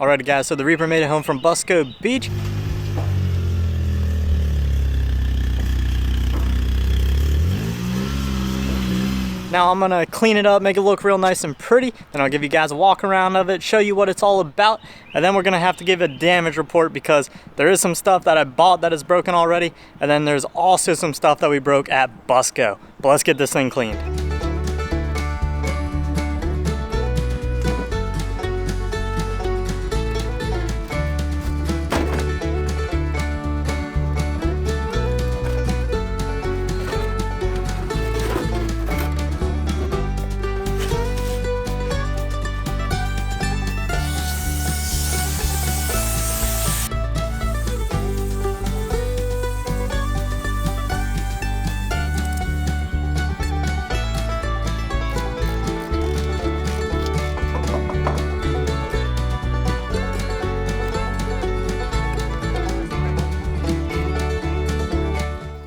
Alrighty guys, so the Reaper made it home from Busco Beach. Now I'm gonna clean it up, make it look real nice and pretty, then I'll give you guys a walk around of it, show you what it's all about, and then we're gonna have to give a damage report because there is some stuff that I bought that is broken already, and then there's also some stuff that we broke at Busco. But let's get this thing cleaned.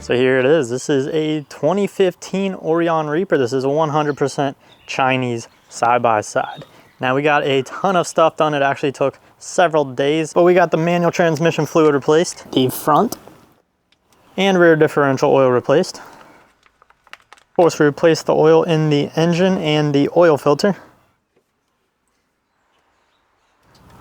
So here it is. This is a 2015 Orion Reaper. This is a 100% Chinese side-by-side. Now we got a ton of stuff done. It actually took several days, but we got the manual transmission fluid replaced, the front and rear differential oil replaced. Of course, we replaced the oil in the engine and the oil filter.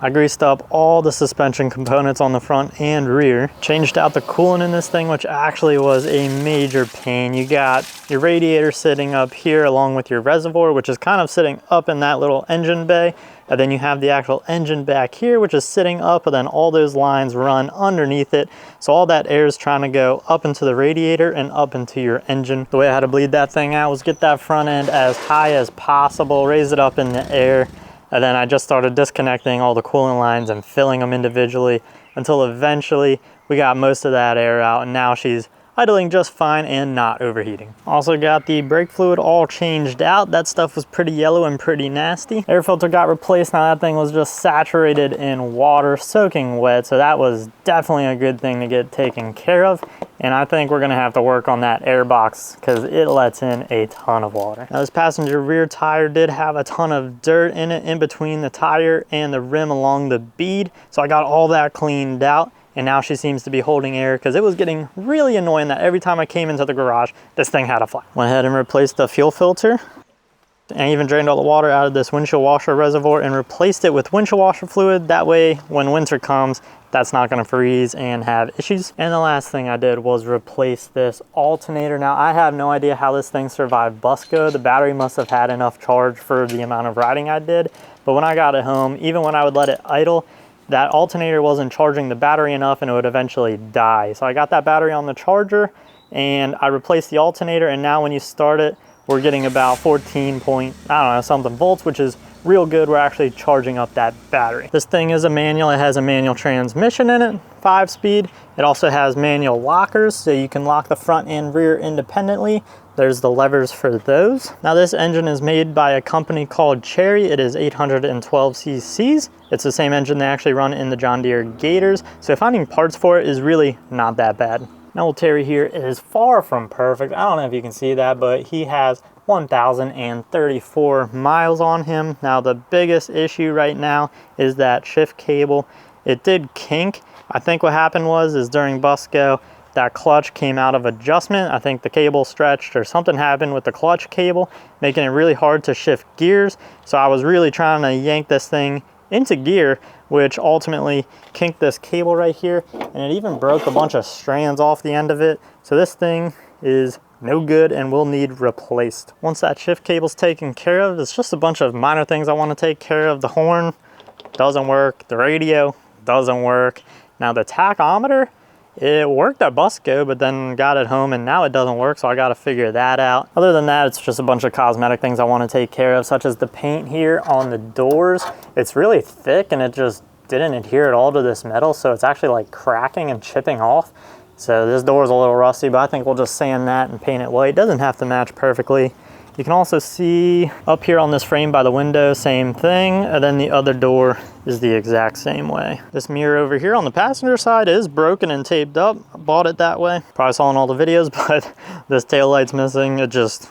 I greased up all the suspension components on the front and rear. Changed out the coolant in this thing, which actually was a major pain. You got your radiator sitting up here along with your reservoir, which is kind of sitting up in that little engine bay. And then you have the actual engine back here, which is sitting up, and then all those lines run underneath it. So all that air is trying to go up into the radiator and up into your engine. The way I had to bleed that thing out was get that front end as high as possible, raise it up in the air, and then I just started disconnecting all the coolant lines and filling them individually until eventually we got most of that air out, and now she's idling just fine and not overheating. Also got the brake fluid all changed out. That stuff was pretty yellow and pretty nasty. Air filter got replaced. Now that thing was just saturated in water, soaking wet, so that was definitely a good thing to get taken care of. And I think we're gonna have to work on that air box because it lets in a ton of water. Now this passenger rear tire did have a ton of dirt in it in between the tire and the rim along the bead. So I got all that cleaned out. And now she seems to be holding air because it was getting really annoying that every time I came into the garage, this thing had a flat. Went ahead and replaced the fuel filter and even drained all the water out of this windshield washer reservoir and replaced it with windshield washer fluid. That way, when winter comes, that's not gonna freeze and have issues. And the last thing I did was replace this alternator. Now, I have no idea how this thing survived Busco. The battery must have had enough charge for the amount of riding I did. But when I got it home, even when I would let it idle, that alternator wasn't charging the battery enough and it would eventually die. So I got that battery on the charger and I replaced the alternator, and now when you start it, we're getting about 14 point, I don't know, something volts, which is real good. We're actually charging up that battery. This thing is a manual. It has a manual transmission in it, 5-speed. It also has manual lockers, so you can lock the front and rear independently. There's the levers for those. Now this engine is made by a company called Chery. It is 812 cc's. It's the same engine they actually run in the John Deere Gators. So finding parts for it is really not that bad. Now old Terry here is far from perfect. I don't know if you can see that, but he has 1,034 miles on him. Now the biggest issue right now is that shift cable. It did kink. I think what happened is during Busco, that clutch came out of adjustment. I think the cable stretched or something happened with the clutch cable, making it really hard to shift gears. So I was really trying to yank this thing into gear, which ultimately kinked this cable right here, and it even broke a bunch of strands off the end of it. So this thing is no good and will need replaced. Once that shift cable's taken care of, it's just a bunch of minor things I want to take care of. The horn doesn't work, the radio doesn't work. Now the tachometer, it worked at Busco, but then got it home and now it doesn't work, so I got to figure that out. Other than that, it's just a bunch of cosmetic things I want to take care of, such as the paint here on the doors. It's really thick and it just didn't adhere at all to this metal, so it's actually like cracking and chipping off. So this door is a little rusty, but I think we'll just sand that and paint it white. It doesn't have to match perfectly. You can also see up here on this frame by the window, same thing, and then the other door is the exact same way. This mirror over here on the passenger side is broken and taped up. I bought it that way. Probably saw in all the videos, but this tail light's missing. It just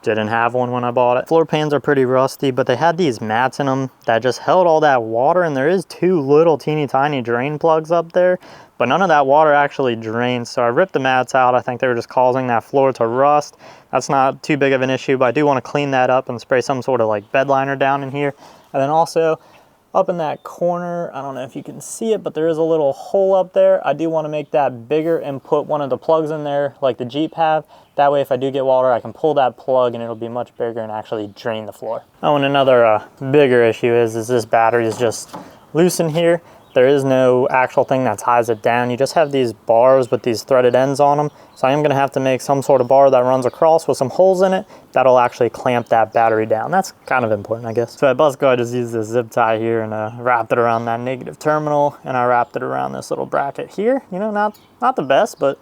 Didn't have one when I bought it. Floor pans are pretty rusty, but they had these mats in them that just held all that water, and there is 2 little teeny tiny drain plugs up there, but none of that water actually drains. So I ripped the mats out. I think they were just causing that floor to rust. That's not too big of an issue, but I do want to clean that up and spray some sort of like bed liner down in here. And then also up in that corner, I don't know if you can see it, but there is a little hole up there. I do want to make that bigger and put one of the plugs in there like the Jeep have. That way if I do get water, I can pull that plug and it'll be much bigger and actually drain the floor. Oh, and another bigger issue is this battery is just loose in here. There is no actual thing that ties it down. You just have these bars with these threaded ends on them. So I am gonna have to make some sort of bar that runs across with some holes in it that'll actually clamp that battery down. That's kind of important, I guess. So at Busco, I just used this zip tie here and wrapped it around that negative terminal, and I wrapped it around this little bracket here. You know, not the best, but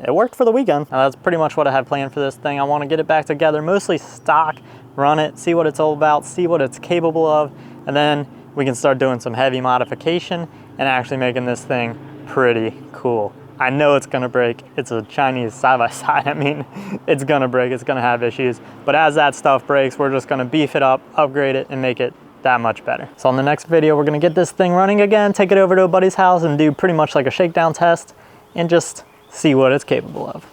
it worked for the weekend. Now that's pretty much what I had planned for this thing. I want to get it back together, mostly stock, run it, see what it's all about, see what it's capable of, and then we can start doing some heavy modification and actually making this thing pretty cool. I know it's gonna break. It's a Chinese side-by-side. I mean, it's gonna break, it's gonna have issues. But as that stuff breaks, we're just gonna beef it up, upgrade it, and make it that much better. So on the next video, we're gonna get this thing running again, take it over to a buddy's house and do pretty much like a shakedown test and just see what it's capable of.